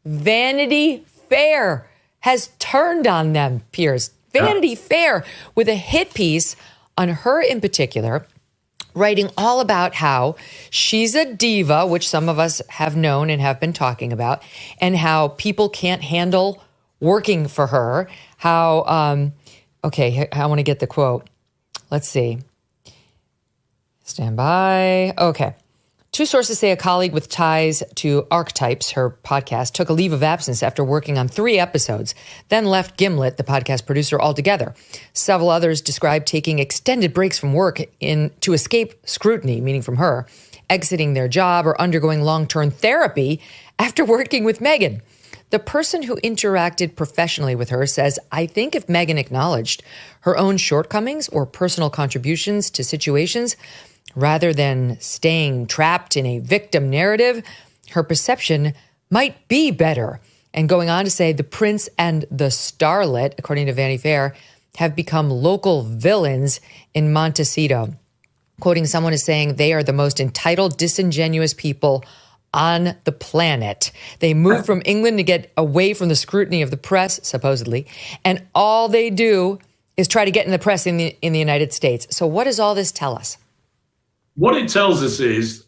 Vanity Fair has turned on them, Piers. Vanity Fair with a hit piece on her in particular, writing all about how she's a diva, which some of us have known and have been talking about, and how people can't handle working for her. How, okay, I want to get the quote. Let's see. Stand by. Okay. Two sources say a colleague with ties to Archetypes, her podcast, took a leave of absence after working on 3 episodes, then left Gimlet, the podcast producer, altogether. Several others described taking extended breaks from work to escape scrutiny, meaning from her, exiting their job or undergoing long-term therapy after working with Meghan. The person who interacted professionally with her says, I think if Meghan acknowledged her own shortcomings or personal contributions to situations, rather than staying trapped in a victim narrative, her perception might be better. And going on to say the prince and the starlet, according to Vanity Fair, have become local villains in Montecito. Quoting someone as saying, they are the most entitled, disingenuous people on the planet. They moved from England to get away from the scrutiny of the press, supposedly, and all they do is try to get in the press in the United States. So what does all this tell us? What it tells us is,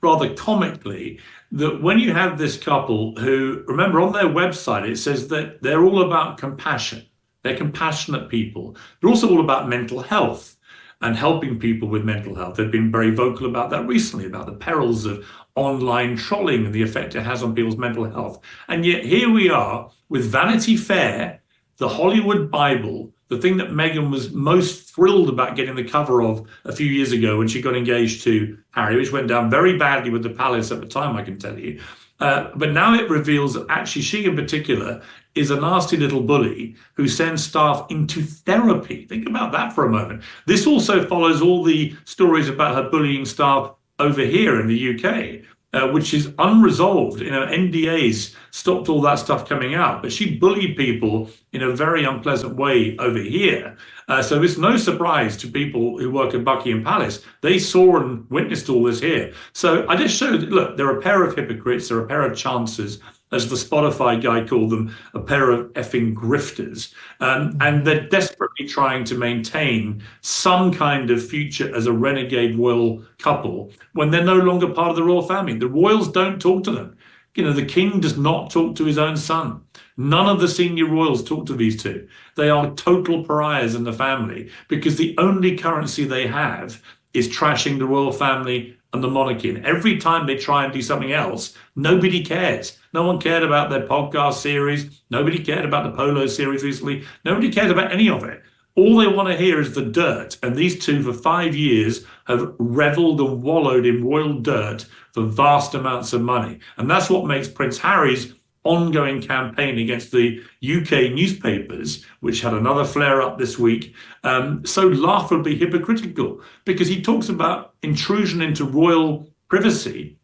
rather comically, that when you have this couple who, remember on their website, it says that they're all about compassion. They're compassionate people. They're also all about mental health and helping people with mental health. They've been very vocal about that recently, about the perils of online trolling and the effect it has on people's mental health. And yet here we are with Vanity Fair, the Hollywood Bible, the thing that Meghan was most thrilled about getting the cover of a few years ago when she got engaged to Harry, which went down very badly with the palace at the time, I can tell you. But now it reveals that actually she in particular is a nasty little bully who sends staff into therapy. Think about that for a moment. This also follows all the stories about her bullying staff over here in the UK. Which is unresolved. NDAs stopped all that stuff coming out, but she bullied people in a very unpleasant way over here. So it's no surprise to people who work at Buckingham Palace. They saw and witnessed all this here. So I just showed, look, they're a pair of hypocrites, they're a pair of chancers, as the Spotify guy called them, a pair of effing grifters. And they're desperately trying to maintain some kind of future as a renegade royal couple when they're no longer part of the royal family. The royals don't talk to them. The king does not talk to his own son. None of the senior royals talk to these two. They are total pariahs in the family because the only currency they have is trashing the royal family and the monarchy. And every time they try and do something else, nobody cares. No one cared about their podcast series. Nobody cared about the polo series recently. Nobody cared about any of it. All they want to hear is the dirt. And these two for 5 years have reveled and wallowed in royal dirt for vast amounts of money. And that's what makes Prince Harry's ongoing campaign against the UK newspapers, which had another flare-up this week, so laughably hypocritical, because he talks about intrusion into royal privacy.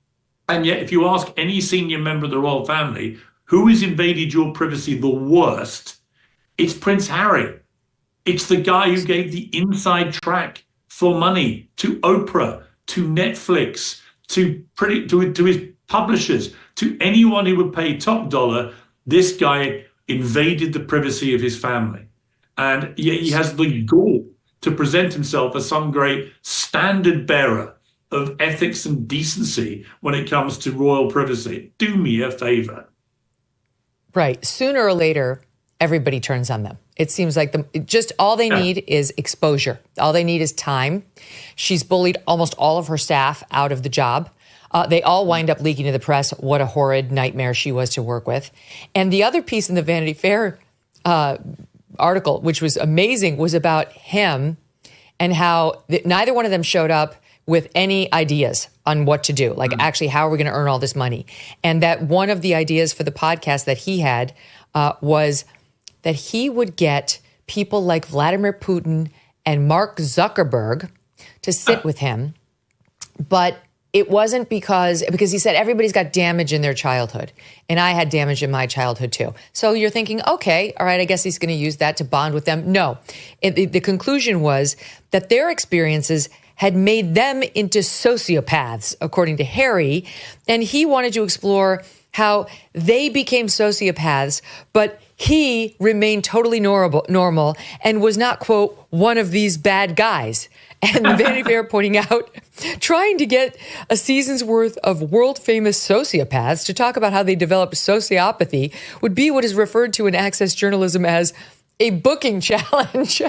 And yet, if you ask any senior member of the royal family, who has invaded your privacy the worst, it's Prince Harry. It's the guy who gave the inside track for money to Oprah, to Netflix, to his publishers, to anyone who would pay top dollar. This guy invaded the privacy of his family. And yet he has the gall to present himself as some great standard bearer of ethics and decency when it comes to royal privacy. Do me a favor. Right. Sooner or later, everybody turns on them. It seems like just all they need is exposure. All they need is time. She's bullied almost all of her staff out of the job. They all wind up leaking to the press what a horrid nightmare she was to work with. And the other piece in the Vanity Fair article, which was amazing, was about him and how neither one of them showed up with any ideas on what to do. Like, actually, how are we going to earn all this money? And that one of the ideas for the podcast that he had was that he would get people like Vladimir Putin and Mark Zuckerberg to sit with him. But it wasn't because he said everybody's got damage in their childhood. And I had damage in my childhood too. So you're thinking, okay, all right, I guess he's going to use that to bond with them. No, the conclusion was that their experiences had made them into sociopaths, according to Harry. And he wanted to explore how they became sociopaths, but he remained totally normal and was not, quote, one of these bad guys. And Vanity Fair pointing out, trying to get a season's worth of world-famous sociopaths to talk about how they developed sociopathy would be what is referred to in access journalism as a booking challenge.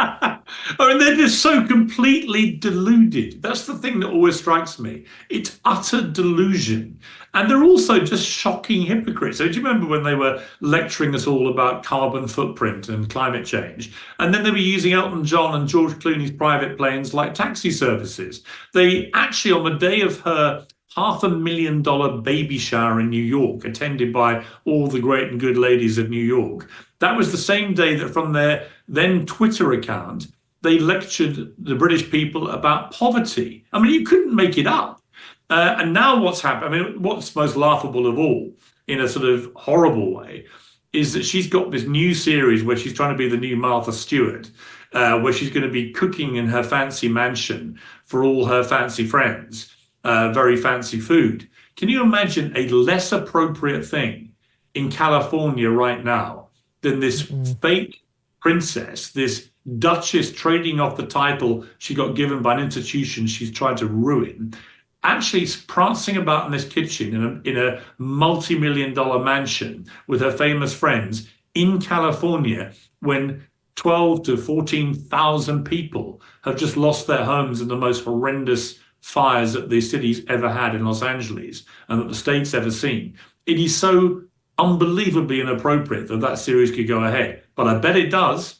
I mean, they're just so completely deluded. That's the thing that always strikes me. It's utter delusion. And they're also just shocking hypocrites. So do you remember when they were lecturing us all about carbon footprint and climate change? And then they were using Elton John and George Clooney's private planes like taxi services. They actually, on the day of her $500,000 baby shower in New York, attended by all the great and good ladies of New York, that was the same day that from their then Twitter account, they lectured the British people about poverty. I mean, you couldn't make it up. And now what's happened, I mean, what's most laughable of all, in a sort of horrible way, is that she's got this new series where she's trying to be the new Martha Stewart, where she's going to be cooking in her fancy mansion for all her fancy friends, very fancy food. Can you imagine a less appropriate thing in California right now than this fake princess, this duchess trading off the title she got given by an institution she's tried to ruin, actually prancing about in this kitchen in a multi-million-dollar mansion with her famous friends in California when 12 to 14,000 people have just lost their homes in the most horrendous fires that the city's ever had in Los Angeles and that the state's ever seen. It is so unbelievably inappropriate that that series could go ahead, but I bet it does.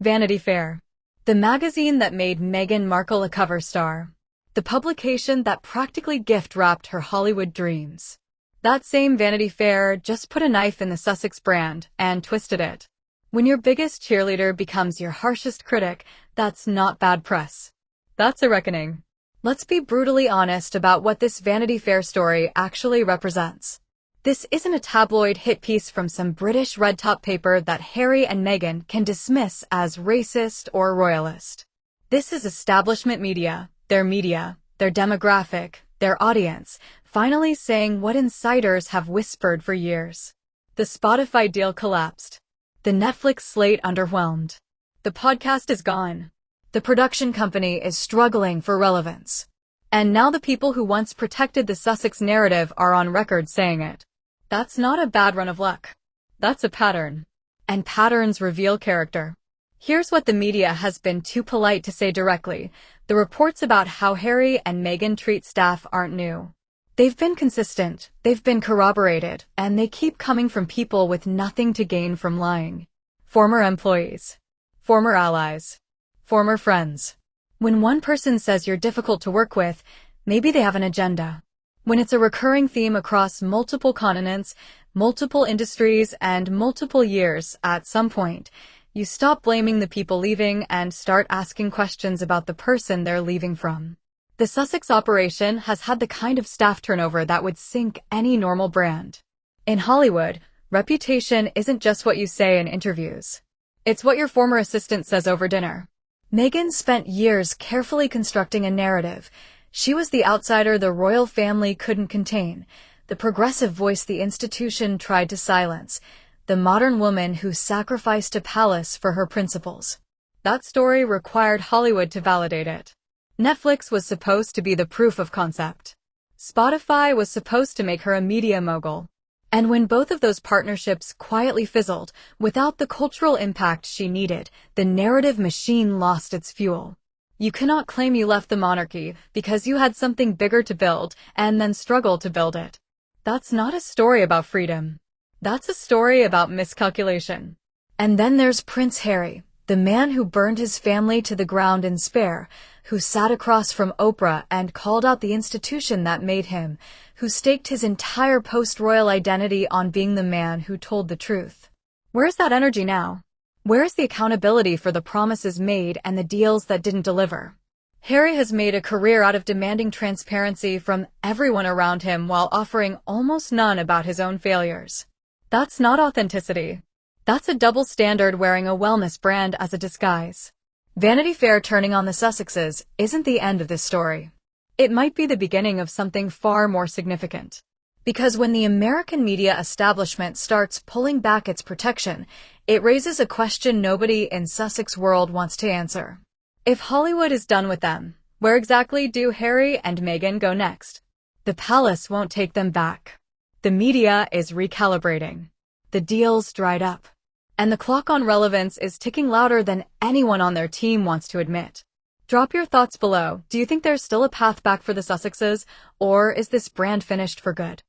Vanity Fair, the magazine that made Meghan Markle a cover star, the publication that practically gift-wrapped her Hollywood dreams. That same Vanity Fair just put a knife in the Sussex brand and twisted it. When your biggest cheerleader becomes your harshest critic, that's not bad press. That's a reckoning. Let's be brutally honest about what this Vanity Fair story actually represents. This isn't a tabloid hit piece from some British red-top paper that Harry and Meghan can dismiss as racist or royalist. This is establishment media, their demographic, their audience, finally saying what insiders have whispered for years. The Spotify deal collapsed. The Netflix slate underwhelmed. The podcast is gone. The production company is struggling for relevance. And now the people who once protected the Sussex narrative are on record saying it. That's not a bad run of luck. That's a pattern. And patterns reveal character. Here's what the media has been too polite to say directly. The reports about how Harry and Meghan treat staff aren't new. They've been consistent, they've been corroborated, and they keep coming from people with nothing to gain from lying. Former employees. Former allies. Former friends. When one person says you're difficult to work with, maybe they have an agenda. When it's a recurring theme across multiple continents, multiple industries, and multiple years, at some point, you stop blaming the people leaving and start asking questions about the person they're leaving from. The Sussex operation has had the kind of staff turnover that would sink any normal brand. In Hollywood, reputation isn't just what you say in interviews. It's what your former assistant says over dinner. Meghan spent years carefully constructing a narrative. She was the outsider the royal family couldn't contain, the progressive voice the institution tried to silence, the modern woman who sacrificed a palace for her principles. That story required Hollywood to validate it. Netflix was supposed to be the proof of concept. Spotify was supposed to make her a media mogul. And when both of those partnerships quietly fizzled, without the cultural impact she needed, the narrative machine lost its fuel. You cannot claim you left the monarchy because you had something bigger to build and then struggle to build it. That's not a story about freedom. That's a story about miscalculation. And then there's Prince Harry, the man who burned his family to the ground in spare, who sat across from Oprah and called out the institution that made him, who staked his entire post-royal identity on being the man who told the truth. Where's that energy now? Where's the accountability for the promises made and the deals that didn't deliver? Harry has made a career out of demanding transparency from everyone around him while offering almost none about his own failures. That's not authenticity. That's a double standard wearing a wellness brand as a disguise. Vanity Fair turning on the Sussexes isn't the end of this story. it might be the beginning of something far more significant. Because when the American media establishment starts pulling back its protection, it raises a question nobody in Sussex world wants to answer. If Hollywood is done with them, where exactly do Harry and Meghan go next? The palace won't take them back. The media is recalibrating. The deal's dried up. And the clock on relevance is ticking louder than anyone on their team wants to admit. Drop your thoughts below. Do you think there's still a path back for the Sussexes, or is this brand finished for good?